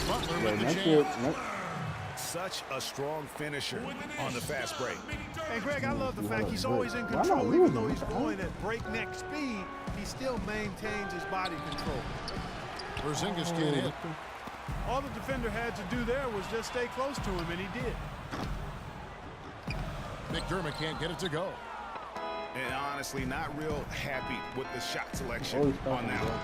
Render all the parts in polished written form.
Butler with the jam. Such a strong finisher on the fast break. And Greg, I love the fact he's always in control. Even though he's going at breakneck speed, he still maintains his body control. Porzingis can't hit. All the defender had to do there was just stay close to him, and he did. McDermott can't get it to go. And honestly, not real happy with the shot selection on that one.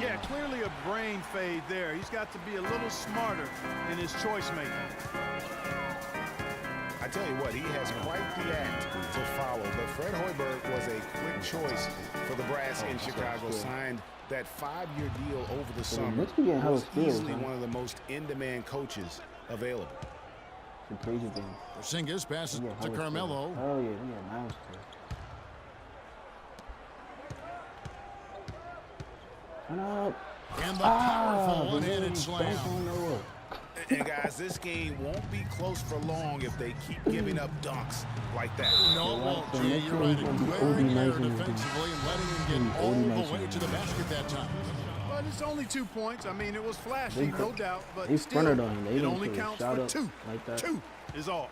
Yeah, clearly a brain fade there. He's got to be a little smarter in his choice making. I tell you what, he has quite the act to follow, but Fred Hoiberg was a quick choice for the brass in Chicago. Signed that 5-year deal over the summer. Was easily one of the most in-demand coaches available. It's a crazy thing. Porzingis passes to Carmelo. Oh yeah, yeah, nice. And the powerful one-handed slam. And guys, this game won't be close for long if they keep giving up dunks like that. No, it won't, Jay. You're right. Wearing air defensively and letting him get all the way to the basket that time. But it's only 2 points. I mean, it was flashy, no doubt, but still, it only counts for 2. Like 2 is all.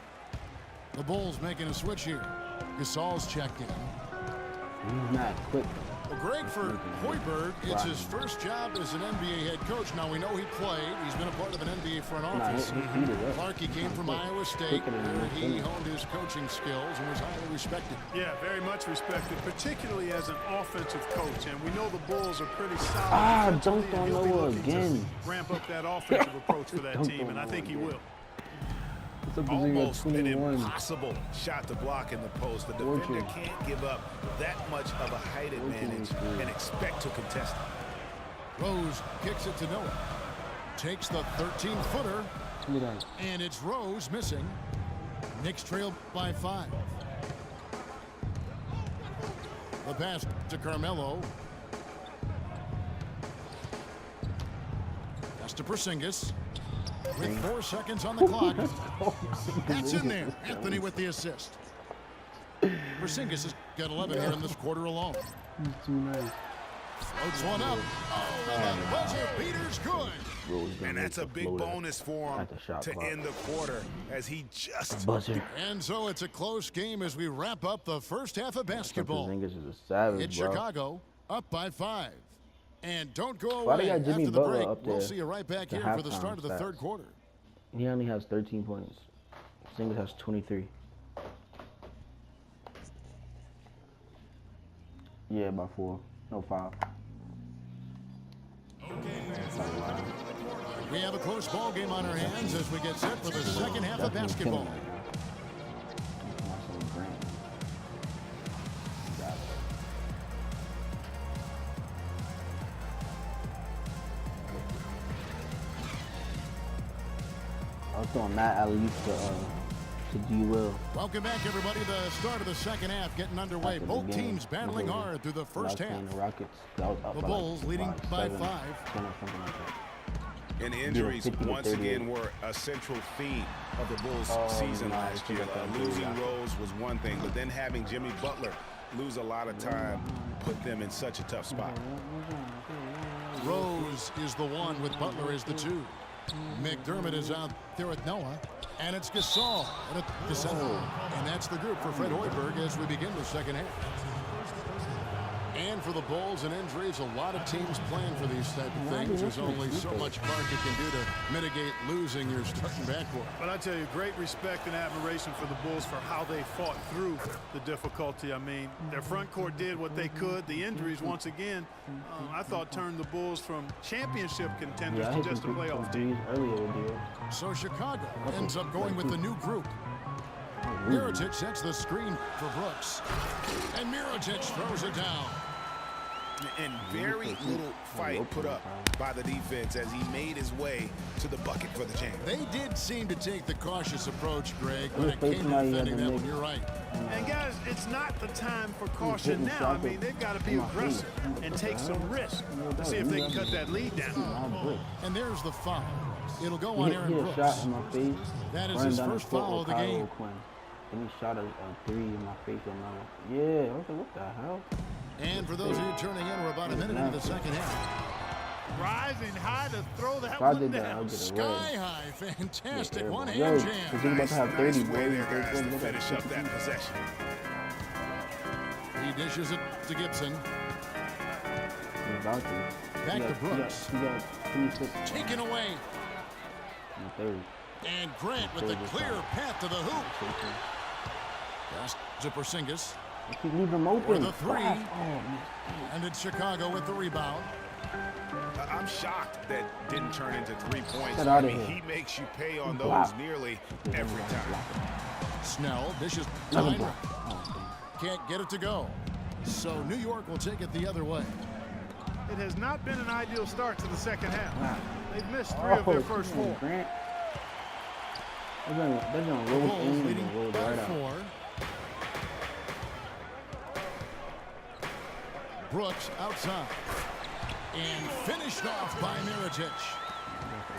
The Bulls making a switch here. Gasol's checked in. He's not quick. Well, Greg, for Hoiberg, it's his first job as an NBA head coach. Now, we know he played. He's been a part of an NBA front office. Clarkie came from Iowa State, where he honed his coaching skills and was highly respected. Yeah, very much respected, particularly as an offensive coach. And we know the Bulls are pretty solid. Dunked on Noah again. Ramp up that offensive approach for that team, and I think he will. Almost an impossible shot to block in the post. The defender can't give up that much of a height advantage and expect to contest it. Rose kicks it to Noah. Takes the 13-footer. And it's Rose missing. Knicks trail by 5. The pass to Carmelo. Pass to Porzingis. With 4 seconds on the clock. That's in there. Anthony with the assist. Porzingis has got 11 here in this quarter alone. Too nice. Floats one up. Oh, and the buzzer beater's good. And that's a big bonus for him to end the quarter as he just... And so it's a close game as we wrap up the first half of basketball. It's Chicago up by 5. And don't go away after the break. We'll see you right back here for the start of the third quarter. He only has 13 points. Porzingis has 23. Yeah, by 4. No, 5. We have a close ball game on our hands as we get set for the second half of basketball. I was throwing that alley to D-Will. Welcome back, everybody. The start of the second half getting underway. Both teams battling hard through the first half. The Bulls leading by 5. And injuries once again were a central theme of the Bulls season last year. Losing Rose was one thing, but then having Jimmy Butler lose a lot of time put them in such a tough spot. Rose is the 1 with Butler as the 2. McDermott is out there with Noah, and it's Gasol at the center. And that's the group for Fred Hoiberg as we begin the second half. And for the Bulls and injuries, a lot of teams plan for these type of things. There's only so much Clarkie can do to mitigate losing your starting backcourt. But I tell you, great respect and admiration for the Bulls for how they fought through the difficulty. I mean, their front court did what they could. The injuries, once again, I thought turned the Bulls from championship contenders to just a playoff team. So Chicago ends up going with the new group. Mirotic sets the screen for Brooks. And Mirotic throws it down. And very little fight put up by the defense as he made his way to the bucket for the jam. They did seem to take the cautious approach, Greg, when it came to defending that one. You're right. And guys, it's not the time for caution now. I mean, they've got to be aggressive and take some risk to see if they can cut that lead down. And there's the foul. It'll go on Aaron Brooks. That is his first foul of the game. And he shot a 3 in my face on that one. Yeah, I was like, what the hell? And for those of you turning in, we're about a minute into the second half. rising high to throw that If I one did that, down. I'll get a Sky red. high, fantastic Yeah, one-hand yo, jam. because he's about to have 30, Nice boy. way He's there, guys, to look at finish up that possession. He He dishes it to Gibson. He's about to. Back to Brooks. He got 26 Taken away. in the third. And Grant with the clear path to the hoop. Pass to Porzingis. They keep leaving him For open. the three. Oh, And it's Chicago with the rebound. I'm shocked that didn't turn into 3 points. Get I out of mean, here. he makes you pay on Wow. those nearly every time. Snell dishes to another Heinrich. block. Can't get it to go. So New York will take it the other way. It has not been an ideal start to the second half. Wow. They've missed 3 of their first come on, 4. Grant. They're gonna The roll Bulls in leading and roll by right out. 4. Brooks outside. And finished off by Mirotic.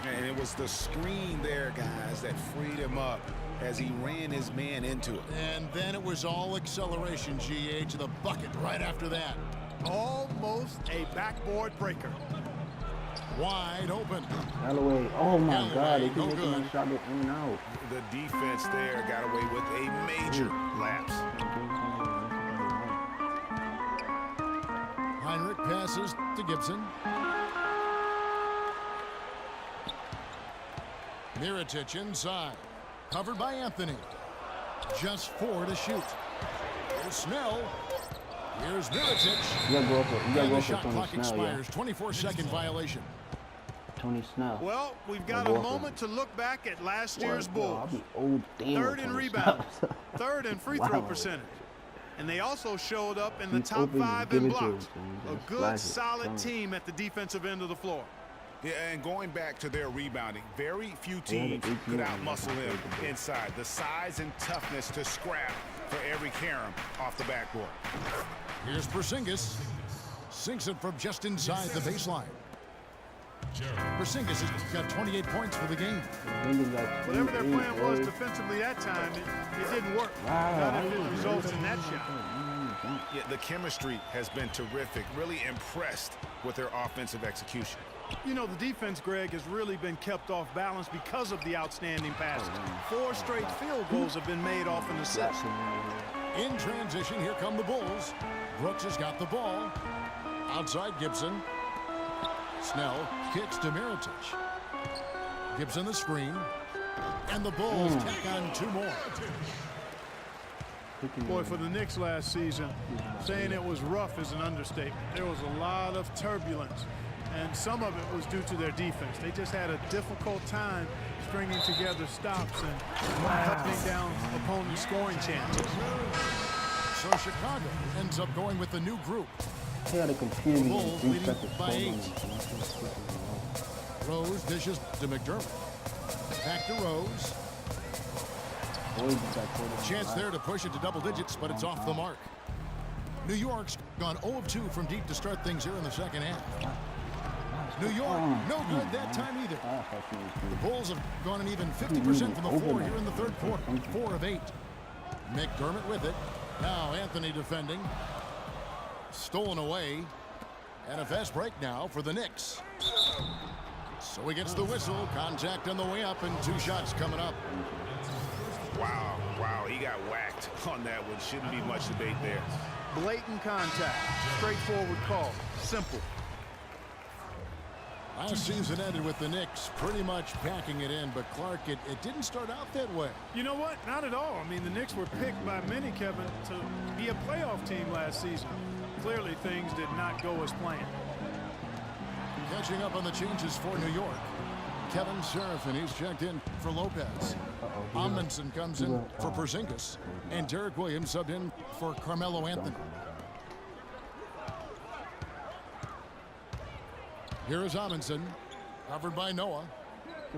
And it was the screen there, guys, that freed him up as he ran his man into it. And then it was all acceleration, GA, to the bucket right after that. Almost a backboard breaker. Wide open. Galloway. Oh my Galloway, God. They keep no making good. that shot go in and out. The defense there got away with a major lapse. Heinrich passes to Gibson. Mirotic inside. Covered by Anthony. Just 4 to shoot. Here's Snell. Here's Mirotic. You gotta go up for, you gotta And go the up for shot Tony clock Snell, yeah. expires. 24-second violation. Tony Snell. Well, we've got a moment to look back at last year's Bulls. I'll be old damn. Third in Tony rebounds, Snell. third in free Wow. throw percentage. And they also showed up in the Keep top open, 5 give in it to blocks. him, so he A just good, flash it. solid Come. team at the defensive end of the floor. Yeah, and going back to their rebounding, very few Yeah, the teams 18 could on outmuscle the him back. inside. The size and toughness to scrap for every carom off the backboard. Here's Porzingis. Sinks it from just inside the baseline. Porzingis has got 28 points for the game. Whatever their plan was defensively that time, it didn't work. Wow. Not if it results in that shot. Yeah, the chemistry has been terrific. Really impressed with their offensive execution. You know, the defense, Greg, has really been kept off balance because of the outstanding passing. 4 straight field goals have been made off an assist. In transition, here come the Bulls. Brooks has got the ball. Outside Gibson. Snell kicks to Mirotic. Gibson the screen. And the Bulls tack on 2 more. Boy, for the Knicks last season, saying it was rough is an understatement. There was a lot of turbulence, and some of it was due to their defense. They just had a difficult time stringing together stops and cutting down opponent scoring chances. So Chicago ends up going with the new group. They had a confusing Bulls 3 leading seconds. by 8. Rose dishes to McDermott. Back to Rose. Chance there to push it to double digits, but it's off the mark. New York's gone 0 of 2 from deep to start things here in the second half. New York, no good that time either. The Bulls have gone an even 50% from the floor here in the third quarter. 4 of 8. McDermott with it. Now Anthony defending. Stolen away. And a fast break now for the Knicks. So he gets the whistle. Contact on the way up and 2 shots coming up. Wow, he got whacked on that one. Shouldn't be much debate there. Blatant contact, straightforward call, simple. Last season ended with the Knicks pretty much packing it in, but Clark, it didn't start out that way. You know what? Not at all. I mean, the Knicks were picked by many, Kevin, to be a playoff team last season. Clearly, things did not go as planned. Catching up on the changes for New York. Kevin Seraphin, he's checked in for Lopez. Amundsen comes in for Porzingis. And Derek Williams subbed in for Carmelo Anthony. Here is Amundsen, covered by Noah.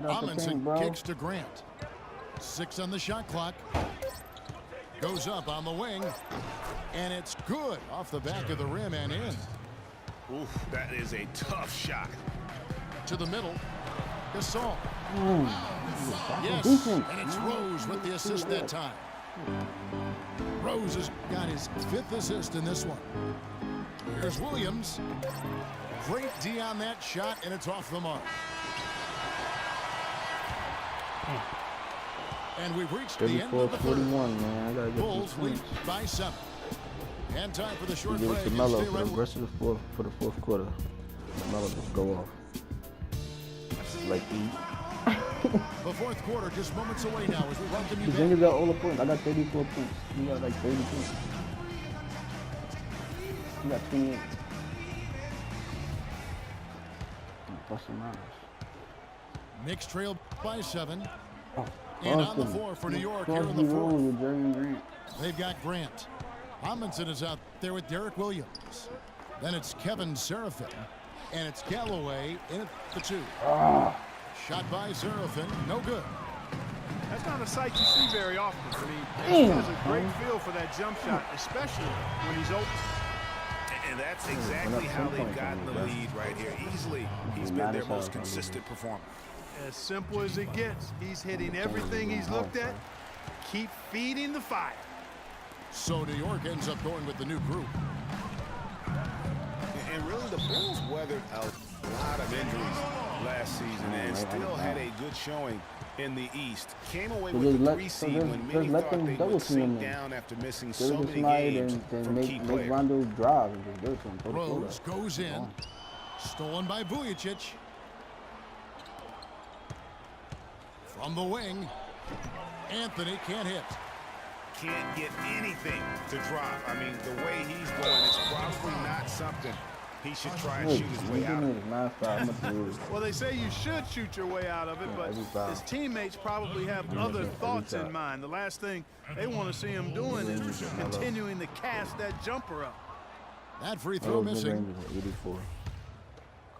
Amundsen kicks to Grant. 6 on the shot clock. Goes up on the wing. And it's good off the back of the rim and in. Oof, that is a tough shot. To the middle. Gasol. Yes, and it's Rose with the assist that time. Rose has got his 5th assist in this one. Here's Williams. Great D on that shot, and it's off the mark. And we've reached the end of the 41, man. I gotta get Bulls lead by 7. And time for the short give break. it to Melo for the rest of the fourth quarter. Melo just go off. Like the fourth quarter just moments away now as we welcome you back. Then you got all the points. I got 34 points. You got like 30 points. You got 28. Plus or minus. Knicks trail by 7. Oh, and on the floor for New York here in the fourth. With Grant. They've got Grant. Amundsen is out there with Derek Williams. Then it's Kevin Seraphin. And it's Galloway in at the 2. Shot by Seraphin, no good. That's not a sight you see very often. I mean, he has a great feel for that jump shot, especially when he's open. And that's exactly how they've gotten the lead right here. Easily, he's been their most consistent performer. As simple as it gets. He's hitting everything he's looked at. Keep feeding the fire. So New York ends up going with the new group. And really, the Bulls weathered a lot of injuries last season and still had a good showing in the East. Came away with the 3 seed when many thought they would sink down after missing so many games from key players. Rondo drive and just give it to him. Rose goes in. Stolen by Vujicic. From the wing, Anthony can't hit. Can't get anything to drop. I mean, the way he's going, it's probably not something he should try and shoot his way out of. Well, they say you should shoot your way out of it, but his teammates probably have other thoughts in mind. The last thing they want to see him doing is continuing to cast that jumper up. That free throw missing. 84.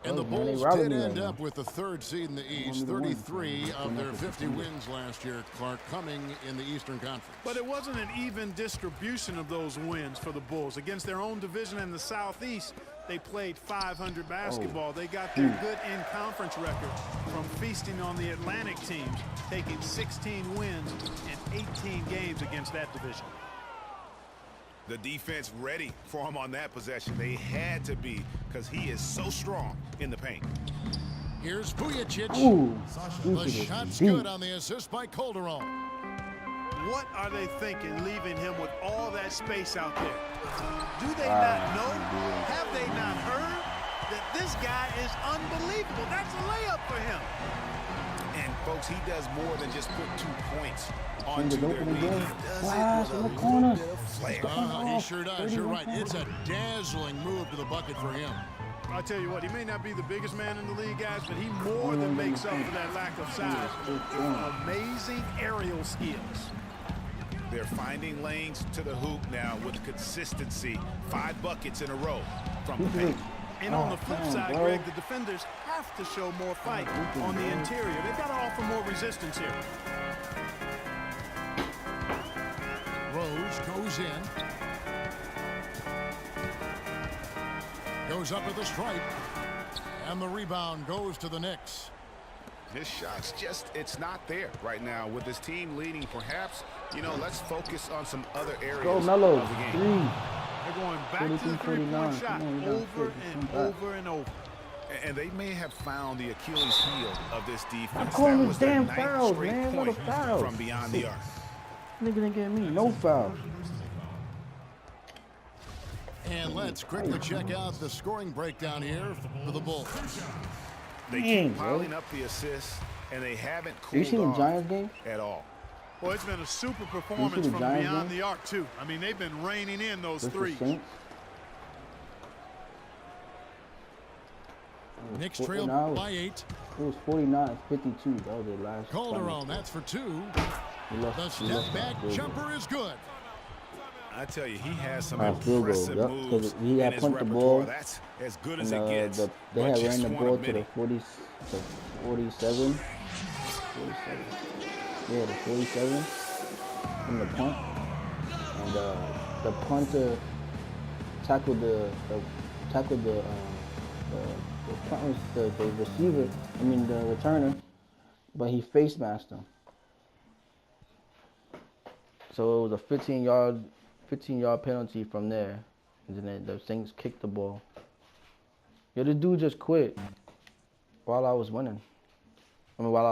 And the Bulls did end up with the 3rd seed in the East, 33 of their 50 wins last year, Clark, coming in the Eastern Conference. But it wasn't an even distribution of those wins for the Bulls. Against their own division in the Southeast, they played 500 basketball. They got their good in-conference record from feasting on the Atlantic teams, taking 16 wins in 18 games against that division. The defense ready for him on that possession. They had to be because he is so strong in the paint. Here's Vujicic. The shot's good on the assist by Calderon. What are they thinking leaving him with all that space out there? Do they not know? Have they not heard that this guy is unbelievable? That's a layup for him. And folks, he does more than just put 2 points onto their lead. He does it with a corner. little bit of flair. He sure does. You're right. It's a dazzling move to the bucket for him. I'll tell you what, he may not be the biggest man in the league, guys, but he more than makes up for that lack of size. Amazing aerial skills. They're finding lanes to the hoop now with consistency. 5 buckets in a row from the paint. And on the flip side, Greg, the defenders have to show more fight on the interior. They've got to offer more resistance here. Rose goes in. Goes up at the stripe. And the rebound goes to the Knicks. His shot's just, it's not there right now. With his team leading, perhaps, you know, let's focus on some other areas of the They're game. going back to the three-point shot over and over and over. And they may have found the Achilles heel of this defense. That was their damn 9th fouls, straight man. What a point foul. from beyond the arc. Nigga didn't get me no foul. And let's quickly check out the scoring breakdown here for the Bulls. They keep piling up the assists, and they haven't cooled off. You seen the Giants game at all. Well, it's been a super performance from beyond the arc, too. I mean, they've been reining in those threes. Knicks trail by 8. It was 49-52. That was their last. Calderon, that's for 2. The step back jumper is good. I tell you, he has some impressive moves he had in his punched the repertoire. ball. That's as good as it gets. They had ran the ball to the 47. Yeah, the 47 from the punt. And the punter tackled the receiver, the returner, but he face masked him. So it was a 15-yard penalty from there, and then the Saints kicked the ball. Yo, this dude just quit while I was winning. I mean, while I